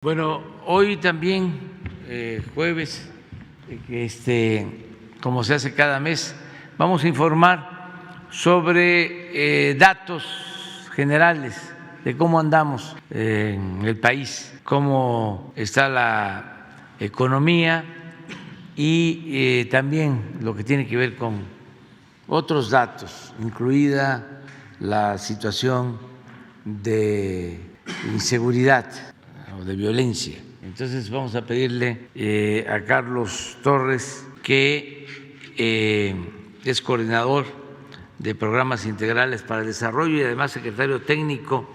Bueno, hoy también, jueves, como se hace cada mes, vamos a informar sobre datos generales de cómo andamos en el país, cómo está la economía y también lo que tiene que ver con otros datos, incluida la situación de inseguridad o de violencia. Entonces vamos a pedirle a Carlos Torres, que es coordinador de programas integrales para el desarrollo y además secretario técnico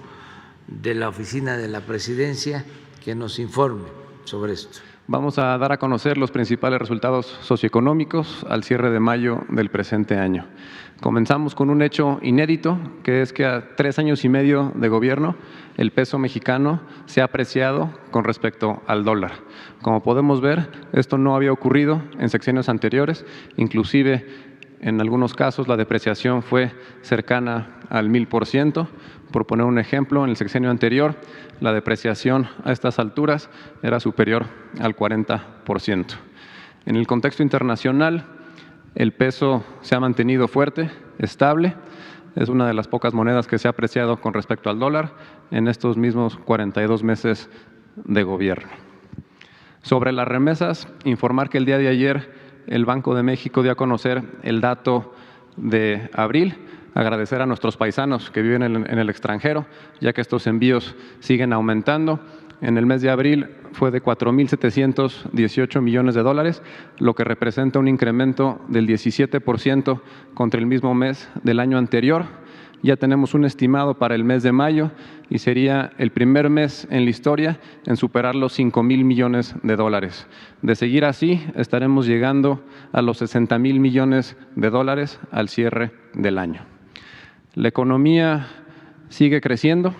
de la Oficina de la Presidencia, que nos informe sobre esto. Vamos a dar a conocer los principales resultados socioeconómicos al cierre de mayo del presente año. Comenzamos con un hecho inédito, que es que a 3 años y medio de gobierno, el peso mexicano se ha apreciado con respecto al dólar. Como podemos ver, esto no había ocurrido en sexenios anteriores, inclusive en algunos casos la depreciación fue cercana al 1000%. Por poner un ejemplo, en el sexenio anterior, la depreciación a estas alturas era superior al 40%. En el contexto internacional, el peso se ha mantenido fuerte, estable. Es una de las pocas monedas que se ha apreciado con respecto al dólar en estos mismos 42 meses de gobierno. Sobre las remesas, informar que el día de ayer el Banco de México dio a conocer el dato de abril. Agradecer a nuestros paisanos que viven en el extranjero, ya que estos envíos siguen aumentando. En el mes de abril fue de 4.718 millones de dólares, lo que representa un incremento del 17% contra el mismo mes del año anterior. Ya tenemos un estimado para el mes de mayo y sería el primer mes en la historia en superar los 5,000 millones de dólares. De seguir así, estaremos llegando a los 60,000 millones de dólares al cierre del año. La economía sigue creciendo.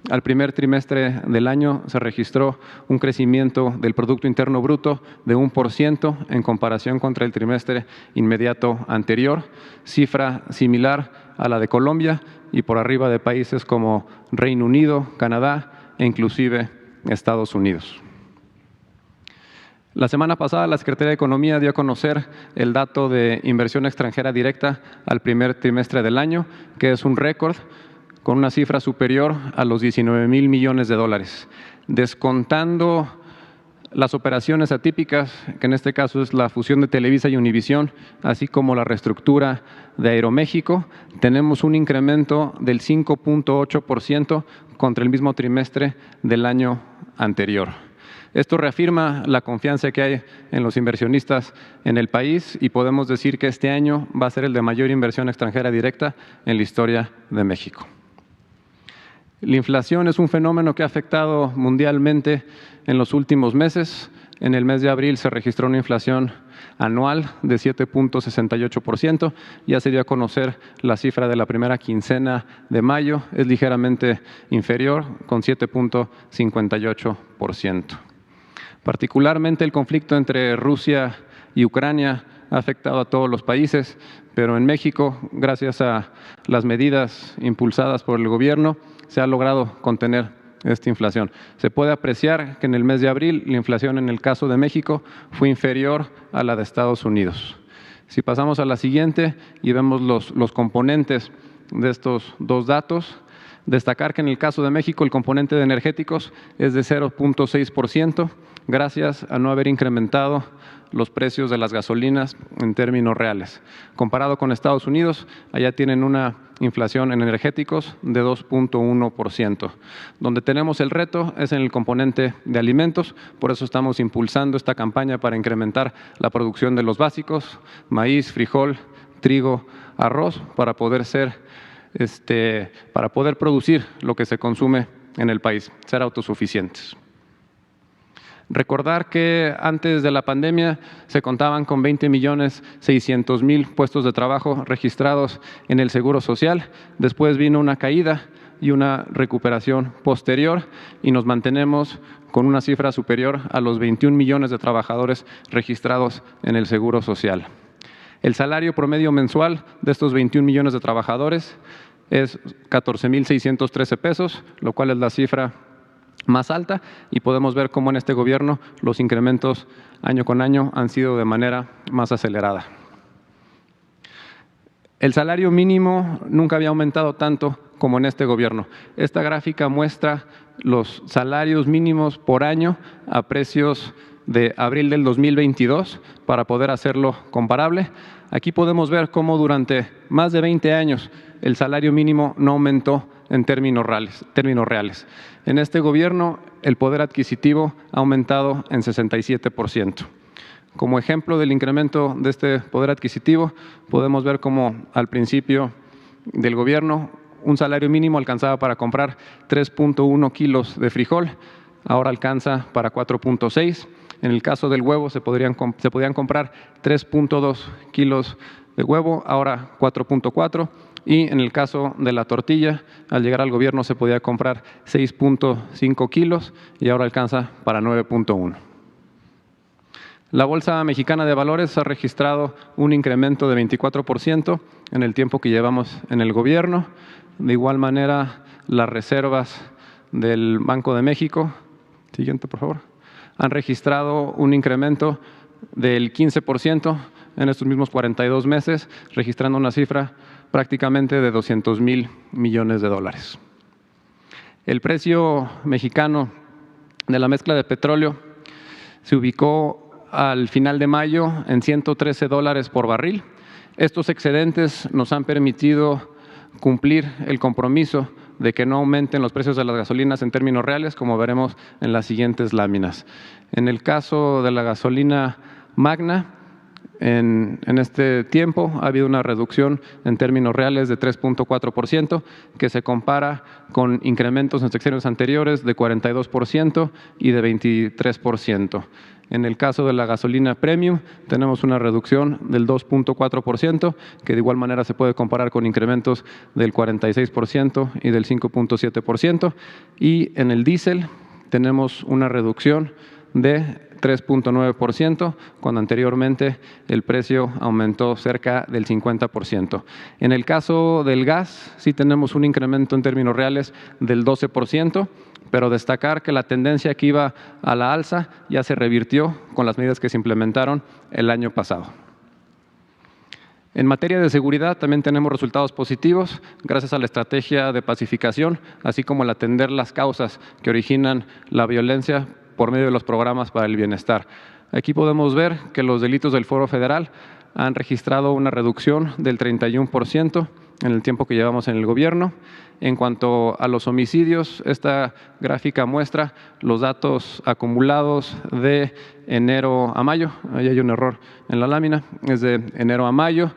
Al primer trimestre del año se registró un crecimiento del Producto Interno Bruto de 1% en comparación contra el trimestre inmediato anterior, cifra similar a la de Colombia y por arriba de países como Reino Unido, Canadá e inclusive Estados Unidos. La semana pasada, la Secretaría de Economía dio a conocer el dato de inversión extranjera directa al primer trimestre del año, que es un récord, con una cifra superior a los 19,000 millones de dólares. Descontando las operaciones atípicas, que en este caso es la fusión de Televisa y Univisión, así como la reestructura de Aeroméxico, tenemos un incremento del 5.8% contra el mismo trimestre del año anterior. Esto reafirma la confianza que hay en los inversionistas en el país y podemos decir que este año va a ser el de mayor inversión extranjera directa en la historia de México. La inflación es un fenómeno que ha afectado mundialmente en los últimos meses. En el mes de abril se registró una inflación anual de 7.68%. Ya se dio a conocer la cifra de la primera quincena de mayo. Es ligeramente inferior, con 7.58%. Particularmente el conflicto entre Rusia y Ucrania ha afectado a todos los países, pero en México, gracias a las medidas impulsadas por el gobierno, se ha logrado contener esta inflación. Se puede apreciar que en el mes de abril la inflación en el caso de México fue inferior a la de Estados Unidos. Si pasamos a la siguiente y vemos los componentes de estos dos datos, destacar que en el caso de México el componente de energéticos es de 0.6%, gracias a no haber incrementado los precios de las gasolinas en términos reales. Comparado con Estados Unidos, allá tienen una inflación en energéticos de 2.1%. Donde tenemos el reto es en el componente de alimentos, por eso estamos impulsando esta campaña para incrementar la producción de los básicos, maíz, frijol, trigo, arroz, para poder producir lo que se consume en el país, ser autosuficientes. Recordar que antes de la pandemia se contaban con 20.600.000 puestos de trabajo registrados en el Seguro Social. Después vino una caída y una recuperación posterior y nos mantenemos con una cifra superior a los 21 millones de trabajadores registrados en el Seguro Social. El salario promedio mensual de estos 21 millones de trabajadores es 14,613 pesos, lo cual es la cifra más alta, y podemos ver cómo en este gobierno los incrementos año con año han sido de manera más acelerada. El salario mínimo nunca había aumentado tanto como en este gobierno. Esta gráfica muestra los salarios mínimos por año a precios de abril del 2022 para poder hacerlo comparable. Aquí podemos ver cómo durante más de 20 años el salario mínimo no aumentó en términos reales. En este gobierno el poder adquisitivo ha aumentado en 67%. Como ejemplo del incremento de este poder adquisitivo, podemos ver cómo al principio del gobierno un salario mínimo alcanzaba para comprar 3.1 kilos de frijol, ahora alcanza para 4.6. En el caso del huevo se podían comprar 3.2 kilos de huevo, ahora 4.4. Y en el caso de la tortilla, al llegar al gobierno se podía comprar 6.5 kilos y ahora alcanza para 9.1. La Bolsa Mexicana de Valores ha registrado un incremento de 24% en el tiempo que llevamos en el gobierno. De igual manera, las reservas del Banco de México, siguiente por favor, han registrado un incremento del 15% en estos mismos 42 meses, registrando una cifra prácticamente de 200,000 millones de dólares. El precio mexicano de la mezcla de petróleo se ubicó al final de mayo en $113 por barril. Estos excedentes nos han permitido cumplir el compromiso de que no aumenten los precios de las gasolinas en términos reales, como veremos en las siguientes láminas. En el caso de la gasolina Magna, en este tiempo ha habido una reducción en términos reales de 3.4%, que se compara con incrementos en sexenios anteriores de 42% y de 23%. En el caso de la gasolina premium, tenemos una reducción del 2.4%, que de igual manera se puede comparar con incrementos del 46% y del 5.7%. Y en el diésel tenemos una reducción de 3.9%, cuando anteriormente el precio aumentó cerca del 50%. En el caso del gas, sí tenemos un incremento en términos reales del 12%, pero destacar que la tendencia que iba a la alza ya se revirtió con las medidas que se implementaron el año pasado. En materia de seguridad también tenemos resultados positivos gracias a la estrategia de pacificación, así como el atender las causas que originan la violencia por medio de los programas para el bienestar. Aquí podemos ver que los delitos del Foro Federal han registrado una reducción del 31% en el tiempo que llevamos en el gobierno. En cuanto a los homicidios, esta gráfica muestra los datos acumulados de enero a mayo. Ahí hay un error en la lámina, es de enero a mayo.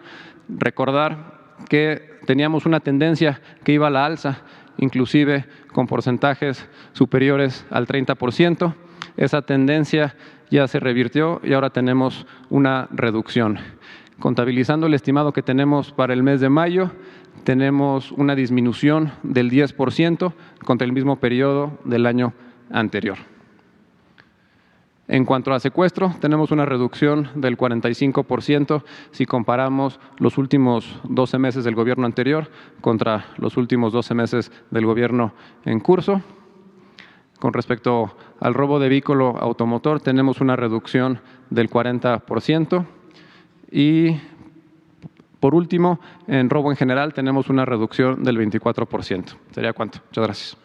Recordar que teníamos una tendencia que iba a la alza, inclusive con porcentajes superiores al 30%. Esa tendencia ya se revirtió y ahora tenemos una reducción. Contabilizando el estimado que tenemos para el mes de mayo, tenemos una disminución del 10% contra el mismo periodo del año anterior. En cuanto a secuestro, tenemos una reducción del 45% si comparamos los últimos 12 meses del gobierno anterior contra los últimos 12 meses del gobierno en curso. Con respecto al robo de vehículo automotor, tenemos una reducción del 40%. Y por último, en robo en general tenemos una reducción del 24%. ¿Sería cuánto? Muchas gracias.